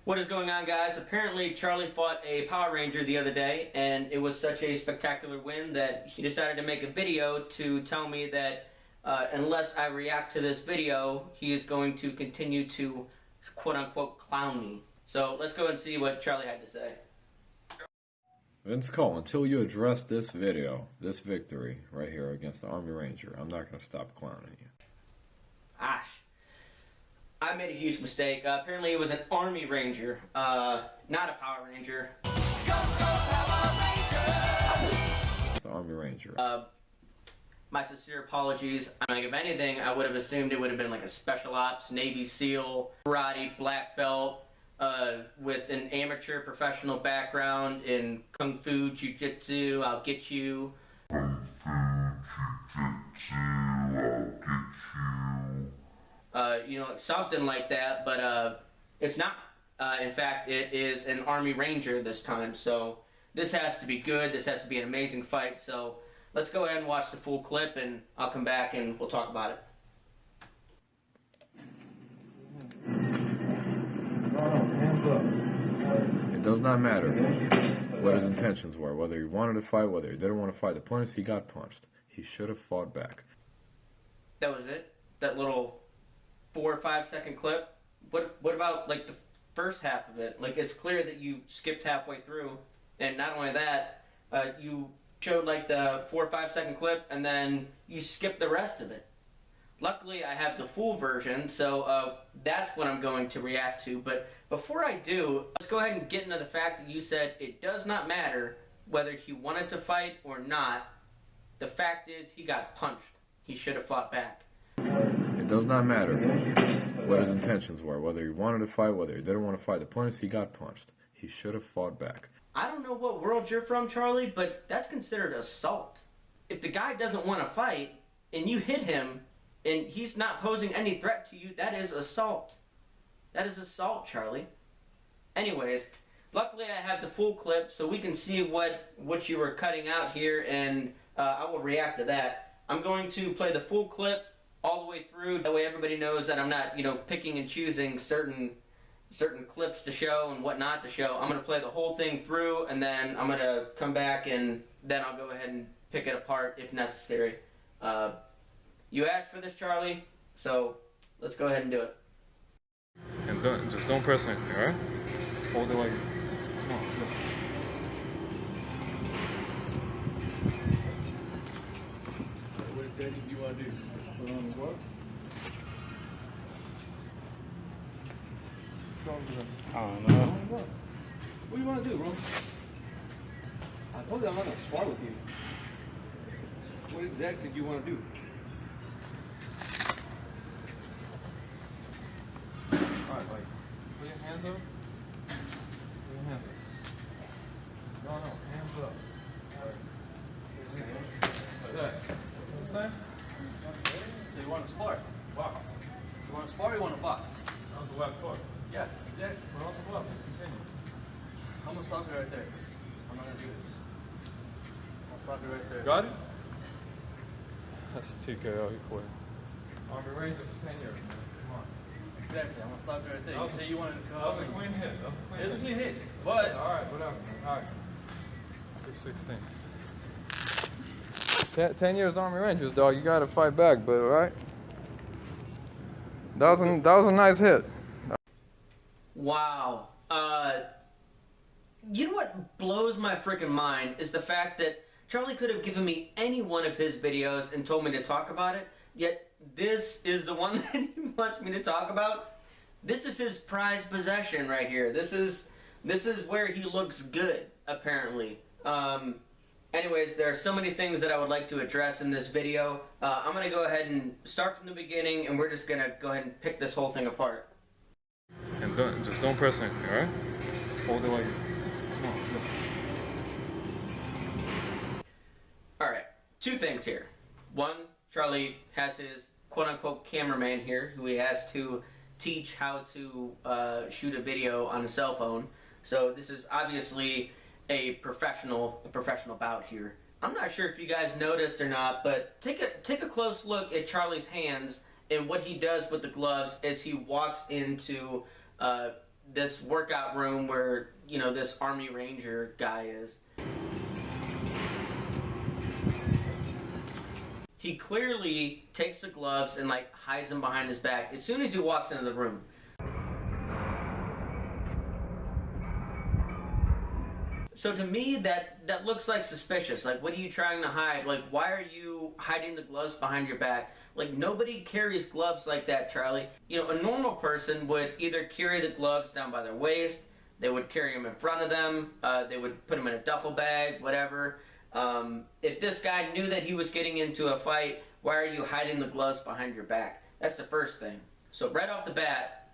What is going on, guys? Apparently Charlie fought a Power Ranger the other day, and it was such a spectacular win that he decided to make a video to tell me that unless I react to this video, he is going to continue to quote-unquote clown me. So let's go and see what Charlie had to say. Vince Cole, until you address this video, this victory right here against the Army Ranger, I'm not going to stop clowning you. Ash. I made a huge mistake. Apparently it was an Army Ranger, not a Power Ranger. It's the Army Ranger. My sincere apologies. Like, if anything, I would have assumed it would have been like a Special Ops, Navy SEAL, karate, black belt, with an amateur professional background in Kung Fu, Jiu-Jitsu, I'll get you. You know, something like that, but it's not. In fact, it is an Army Ranger this time, so this has to be good. This has to be an amazing fight, so let's go ahead and watch the full clip, and I'll come back and we'll talk about it. It does not matter what his intentions were, whether he wanted to fight, whether he didn't want to fight. The point is he got punched. He should have fought back. That was it? That little 4 or 5 second clip? What about like the first half of it? Like, it's clear that you skipped halfway through, and not only that, you showed like the 4 or 5 second clip and then you skipped the rest of it. Luckily I have the full version, so that's what I'm going to react to. But before I do, let's go ahead and get into the fact that you said it does not matter whether he wanted to fight or not. The fact is, he got punched. He should have fought back. It does not matter what his intentions were, whether he wanted to fight, whether he didn't want to fight. The point is he got punched. He should have fought back. I don't know what world you're from, Charlie, but that's considered assault. If the guy doesn't want to fight and you hit him and he's not posing any threat to you, that is assault. That is assault, Charlie. Anyways, luckily I have the full clip so we can see what you were cutting out here, and I will react to that. I'm going to play the full clip all the way through. That way everybody knows that I'm not, picking and choosing certain clips to show and what not to show. I'm going to play the whole thing through, and then I'm going to come back, and then I'll go ahead and pick it apart if necessary. You asked for this, Charlie, so let's go ahead and do it. And don't press anything, alright? Hold it like... Come on, go. What exactly do you want to do? Put on the what? I don't know. What do you want to do, bro? I told you I'm not going to spar with you. What exactly do you want to do? Alright, like, put your hands up. Put your hands up. No, hands up. Alright. Like that. You know what I'm saying? So you want to spar? Box. You want to spar or you want to box? That was the left foot. Yeah, exactly. Put on the glove. Let's continue. I'm going to stop it right there. I'm not going to do this. I'll stop it right there. Got it? That's a TKO. He quit. Army Rangers for 10 years, man. Come on. Exactly. I'm going to stop it right there. You say you wanted to come. That was a clean hit. That was a clean hit. It's a clean hit. But. Alright, whatever, man. Alright. 16. 10 years Army Rangers, dog. You gotta fight back, but alright. That was a nice hit. Wow. You know what blows my freaking mind is the fact that Charlie could have given me any one of his videos and told me to talk about it, yet this is the one that he wants me to talk about. This is his prized possession right here. This is where he looks good, apparently. Anyways, there are so many things that I would like to address in this video. I'm going to go ahead and start from the beginning, and we're just going to go ahead and pick this whole thing apart. And don't press anything, alright? Hold it like... Come on, go. Alright, 2 things here. One, Charlie has his quote-unquote cameraman here, who he has to teach how to shoot a video on a cell phone. So this is obviously a professional bout here. I'm not sure if you guys noticed or not, but take a close look at Charlie's hands and what he does with the gloves as he walks into this workout room where, you know, this Army Ranger guy is. He clearly takes the gloves and like hides them behind his back as soon as he walks into the room. So to me, that looks like suspicious. Like, what are you trying to hide? Like, why are you hiding the gloves behind your back? Like, nobody carries gloves like that, Charlie. You know, a normal person would either carry the gloves down by their waist, they would carry them in front of them, they would put them in a duffel bag, whatever. If this guy knew that he was getting into a fight, why are you hiding the gloves behind your back? That's the first thing. So right off the bat,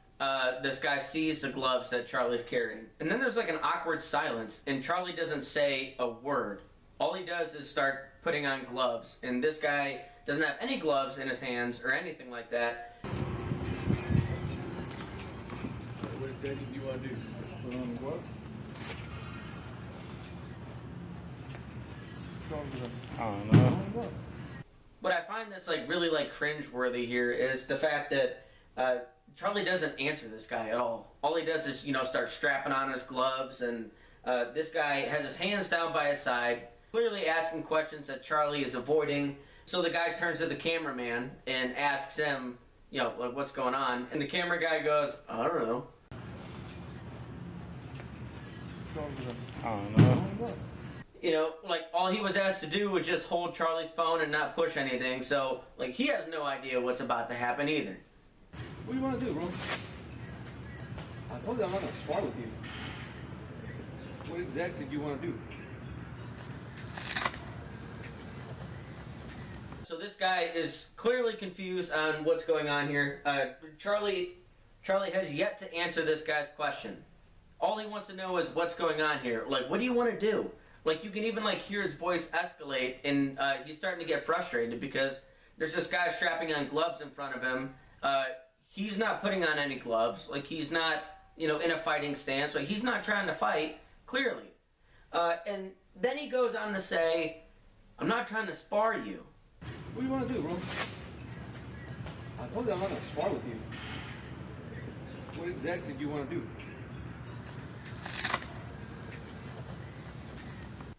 this guy sees the gloves that Charlie's carrying. And then there's like an awkward silence, and Charlie doesn't say a word. All he does is start putting on gloves, and this guy doesn't have any gloves in his hands or anything like that. What exactly do you want to do? Put on the glove? I don't know. What I find that's like really like cringe-worthy here is the fact that Charlie doesn't answer this guy at all. All he does is, you know, start strapping on his gloves, and this guy has his hands down by his side, clearly asking questions that Charlie is avoiding. So the guy turns to the cameraman and asks him, you know, like, what's going on? And the camera guy goes, I don't know. I don't know. You know, like, all he was asked to do was just hold Charlie's phone and not push anything. So, like, he has no idea what's about to happen either. What do you want to do, bro? I told you I'm not going to spar with you. What exactly do you want to do? So this guy is clearly confused on what's going on here. Charlie has yet to answer this guy's question. All he wants to know is what's going on here. Like, what do you want to do? Like, you can even like hear his voice escalate, and he's starting to get frustrated because there's this guy strapping on gloves in front of him. He's not putting on any gloves. Like, he's not, you know, in a fighting stance. Like, he's not trying to fight, clearly. And then he goes on to say, I'm not trying to spar you. What do you want to do, bro? I told you I'm not going to spar with you. What exactly do you want to do?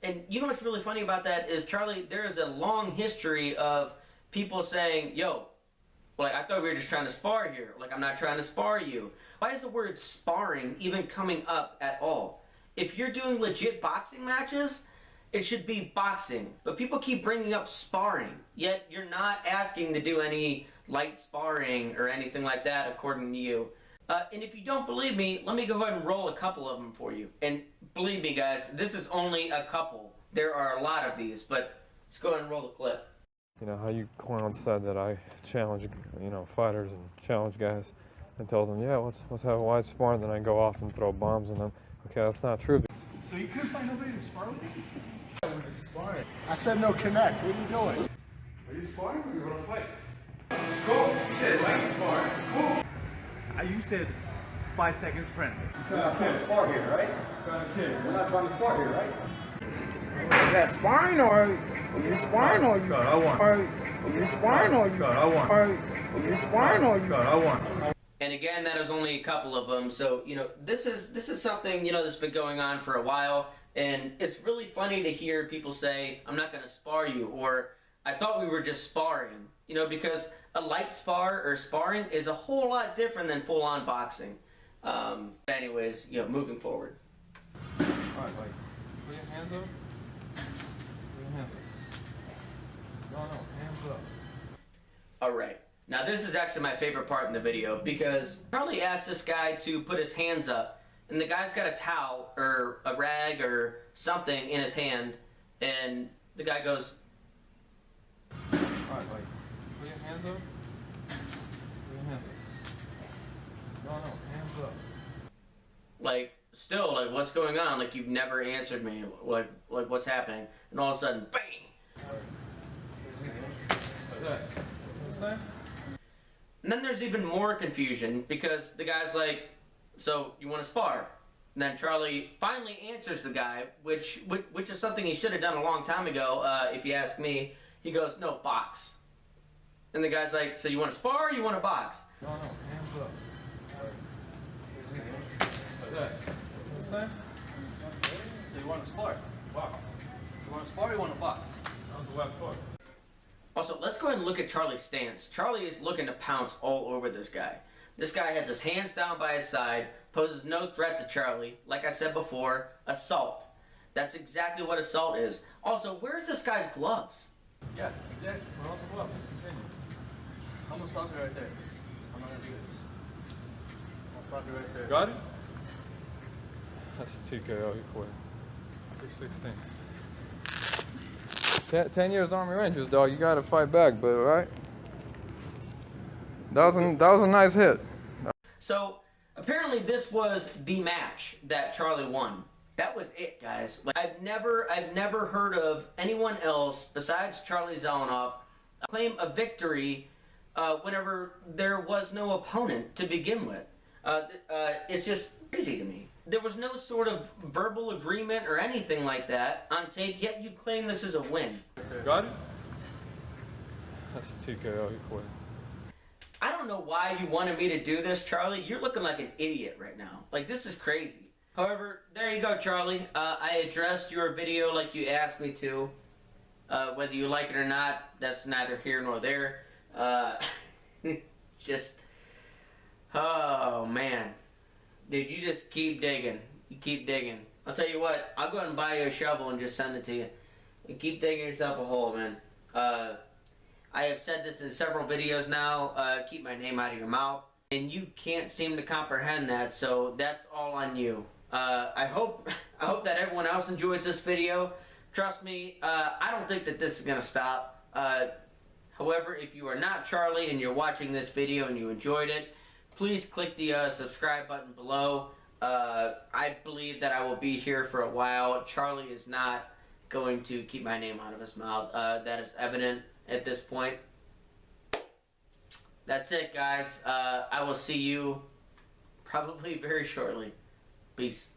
And you know what's really funny about that is, Charlie, there is a long history of people saying, yo, like, I thought we were just trying to spar here. Like, I'm not trying to spar you. Why is the word sparring even coming up at all? If you're doing legit boxing matches, it should be boxing. But people keep bringing up sparring, yet you're not asking to do any light sparring or anything like that, according to you. And if you don't believe me, let me go ahead and roll a couple of them for you. And believe me, guys, this is only a couple. There are a lot of these, but let's go ahead and roll the clip. You know how you clowns said that I challenge, you know, fighters and challenge guys. I told them, yeah, let's have a wide spar, and then I go off and throw bombs on them. Okay, that's not true. So you couldn't find nobody to spar with you? We're just sparring. I said no connect. What are you doing? Are you sparring or are you going to fight? Go. You said light spar. Go. You said 5 seconds friendly. We're not trying to spar here, right? We're not trying to spar here, right? Is that sparring or are you sparring or you? God, I want. Are you sparring or you? God, I want. Are you sparring or you? God, I want. And again, that is only a couple of them. So, you know, this is something, you know, that's been going on for a while. And it's really funny to hear people say, I'm not going to spar you, or I thought we were just sparring. You know, because a light spar or sparring is a whole lot different than full-on boxing. Anyways, you know, moving forward. All right, like, put your hands up. Put your hands up. No, hands up. All right. Now, this is actually my favorite part in the video, because Charlie asked this guy to put his hands up, and the guy's got a towel or a rag or something in his hand, and the guy goes, All right, like, put your hands up. Put your hands up. No, hands up. like, still, like, what's going on? Like, you've never answered me. Like what's happening? And all of a sudden, bang! Like that. You know what I'm saying? And then there's even more confusion, because the guy's like, so, you want to spar? And then Charlie finally answers the guy, which is something he should have done a long time ago, if you ask me. He goes, no, box. And the guy's like, so you want to spar or you want to box? No, hands up. that? You know what I'm saying? So you want to spar? Box. You want to spar or you want to box? That was the left foot. Also, let's go ahead and look at Charlie's stance. Charlie is looking to pounce all over this guy. This guy has his hands down by his side, poses no threat to Charlie. Like I said before, assault. That's exactly what assault is. Also, where's this guy's gloves? Yeah, exactly. We're on the left. Let's continue. I'm going to stop it right there. I'm not going to do this. I'm going to stop it right there. Got it? That's a TKO. He quit. 216. 10 years Army Rangers, dog. You gotta fight back, but right? That was a nice hit. So, apparently this was the match that Charlie won. That was it, guys. Like, I've never heard of anyone else besides Charlie Zelenoff claim a victory whenever there was no opponent to begin with. It's just crazy to me. There was no sort of verbal agreement or anything like that on tape, yet you claim this is a win. Got it? That's a TKO. He quit. I don't know why you wanted me to do this, Charlie. You're looking like an idiot right now. Like, this is crazy. However, there you go, Charlie. I addressed your video like you asked me to. Whether you like it or not, that's neither here nor there. Just, oh, man. Dude, you just keep digging. You keep digging. I'll tell you what, I'll go ahead and buy you a shovel and just send it to you. And keep digging yourself a hole, man. I have said this in several videos now, keep my name out of your mouth. And you can't seem to comprehend that, so that's all on you. I hope that everyone else enjoys this video. Trust me, I don't think that this is going to stop. However, if you are not Charlie and you're watching this video and you enjoyed it, please click the subscribe button below. I believe that I will be here for a while. Charlie is not going to keep my name out of his mouth. That is evident at this point. That's it, guys. I will see you probably very shortly. Peace.